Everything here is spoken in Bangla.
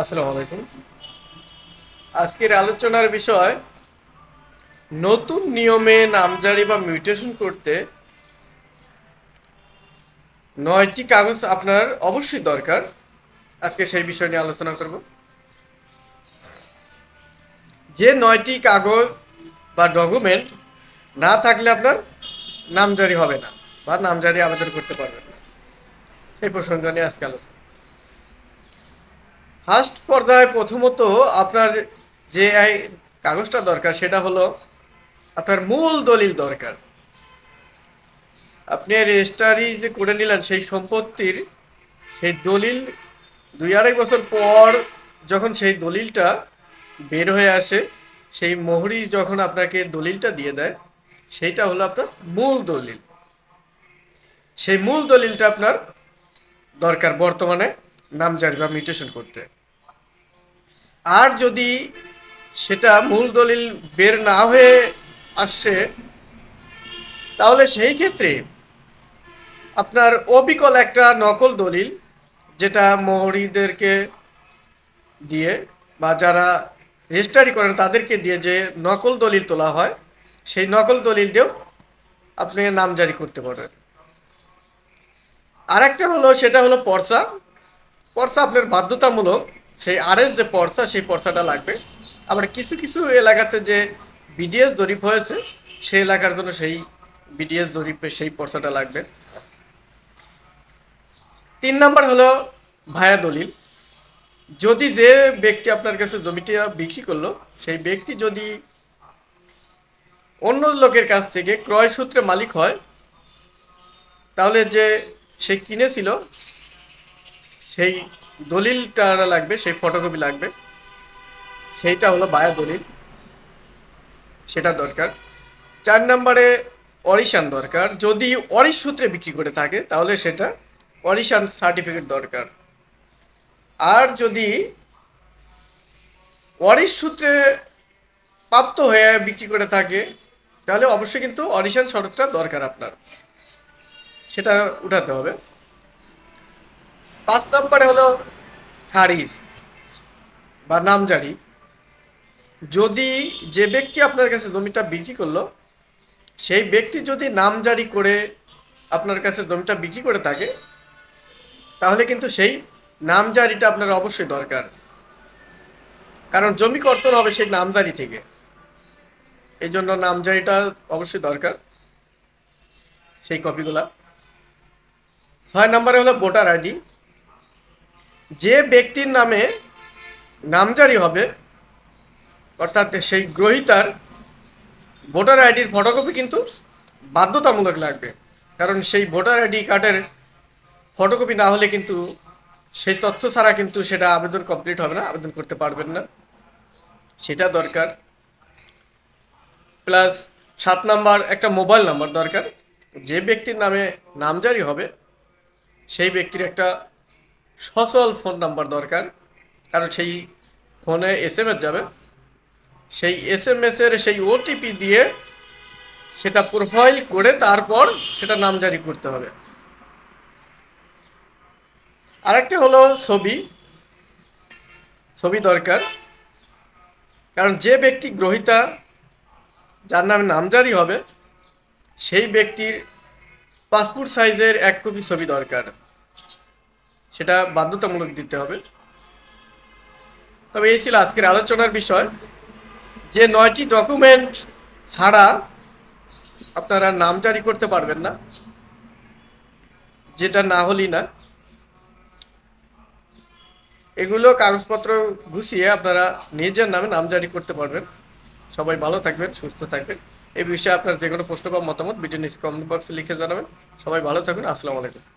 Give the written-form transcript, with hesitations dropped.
আসসালামু আলাইকুম। আজকের আলোচনার বিষয় নতুন নিয়মে নামজারি বা মিউটেশন করতে ৯টি কাগজ আপনার অবশ্যই দরকার। আজকে সেই বিষয় নিয়ে আলোচনা করব। যে ৯টি কাগজ বা ডকুমেন্ট না থাকলে আপনার নামজারি হবে না বা নামজারি আবেদন করতে পারবেন না, সেই প্রসঙ্গ নিয়ে আজকে আলোচনা। ফার্স্ট পর্যায়ে প্রথমত আপনার যে কাগজটা দরকার সেটা হলো আপনার মূল দলিল দরকার। আপনি রেজিস্ট্রারি যে করে নিলেন সেই সম্পত্তির সেই দলিল ২-২.৫ বছর পর যখন সেই দলিলটা বের হয়ে আসে, সেই মোহরি যখন আপনাকে দলিলটা দিয়ে দেয়, সেইটা হলো আপনার মূল দলিল। সেই মূল দলিলটা আপনার দরকার বর্তমানে নামজারি বা মিউটেশন করতে। আর যদি সেটা মূল দলিল বের না হয়ে আসছে, তাহলে সেই ক্ষেত্রে আপনার অবিকল একটা নকল দলিল, যেটা মোহরিদেরকে দিয়ে বা যারা রেজিস্ট্রারি করেন তাদেরকে দিয়ে যে নকল দলিল তোলা হয়, সেই নকল দলিল দিয়েও আপনি নামজারি করতে পারবেন। আর একটা হলো, সেটা হলো পর্চা। পর্চা আপনার বাধ্যতামূলক, সেই আরএস যে পর্চা, সেই পর্চাটা লাগবে। আবার কিছু কিছু এলাকাতে যে বিডিএস জরিপ হয়েছে, সেই এলাকার জন্য সেই বিডিএস জরিপে সেই পর্চাটা লাগবে। ৩ নাম্বার হলো ভায়া দলিল। যদি যে ব্যক্তি আপনার কাছে জমিটা বিক্রি করলো, সেই ব্যক্তি যদি অন্য লোকের কাছ থেকে ক্রয় সূত্রে মালিক হয়, তাহলে যে সে কিনেছিল সেই দলিলটা লাগবে, সেই ফটোকপি লাগবে। সেইটা হলো বায়া দলিল, সেটা দরকার। ৪ নম্বরে অরিশান দরকার। যদি অরিশ সূত্রে বিক্রি করে থাকে তাহলে সেটা অরিশান সার্টিফিকেট দরকার। আর যদি অরিশ সূত্রে প্রাপ্ত হয়ে বিক্রি করে থাকে, তাহলে অবশ্যই কিন্তু অরিশান সনদটা দরকার আপনার, সেটা উঠাতে হবে। ৫ নম্বরে হলো খারিজ বা নামজারি। যদি যে ব্যক্তি আপনার কাছে জমিটা বিক্রি করলো, সেই ব্যক্তি যদি নামজারি করে আপনার কাছে জমিটা বিক্রি করে থাকে, তাহলে কিন্তু সেই নামজারিটা আপনার অবশ্যই দরকার। কারণ জমি কর্তন হবে সেই নামজারি থেকে, এই জন্য নামজারিটা অবশ্যই দরকার, সেই কপিগুলা। ৬ নম্বরে হলো ভোটার আইডি। যে ব্যক্তির নামে নামজারি হবে, অর্থাৎ সেই গ্রহীতার ভোটার আইডির ফটোকপি কিন্তু বাধ্যতামূলক লাগবে। কারণ সেই ভোটার আইডি কার্ডের ফটোকপি না হলে কিন্তু সেই তথ্য ছাড়া কিন্তু সেটা আবেদন কমপ্লিট হবে না, আবেদন করতে পারবেন না, সেটা দরকার। প্লাস ৭ নাম্বার একটা মোবাইল নাম্বার দরকার। যে ব্যক্তির নামে নামজারি হবে সেই ব্যক্তির একটা সচল ফোন নাম্বার দরকার, কারণ সেই ফোনে এসএমএস যাবে, সেই এসএমএসের সেই ওটিপি দিয়ে সেটা প্রোফাইল করে তারপর সেটা নামজারি করতে হবে। আরেকটা হলো ছবি। ছবি দরকার, কারণ যে ব্যক্তি গ্রহীতা যার নামে নামজারি হবে সেই ব্যক্তির পাসপোর্ট সাইজের ১ কপি ছবি দরকার, সেটা বাধ্যতামূলক দিতে হবে। তবে এই ছিল আজকের আলোচনার বিষয়, যে ৯টি ডকুমেন্ট ছাড়া আপনারা নামজারি করতে পারবেন না, যেটা না হলেই না। এগুলো কাগজপত্র গুছিয়ে আপনারা নিজের নামে নামজারি করতে পারবেন। সবাই ভালো থাকবেন, সুস্থ থাকবেন। এই বিষয়ে আপনার যে কোনো প্রশ্ন বা মতামত ভিডিও নিচে কমেন্ট বক্সে লিখে জানাবেন। সবাই ভালো থাকবেন। আসসালামু আলাইকুম।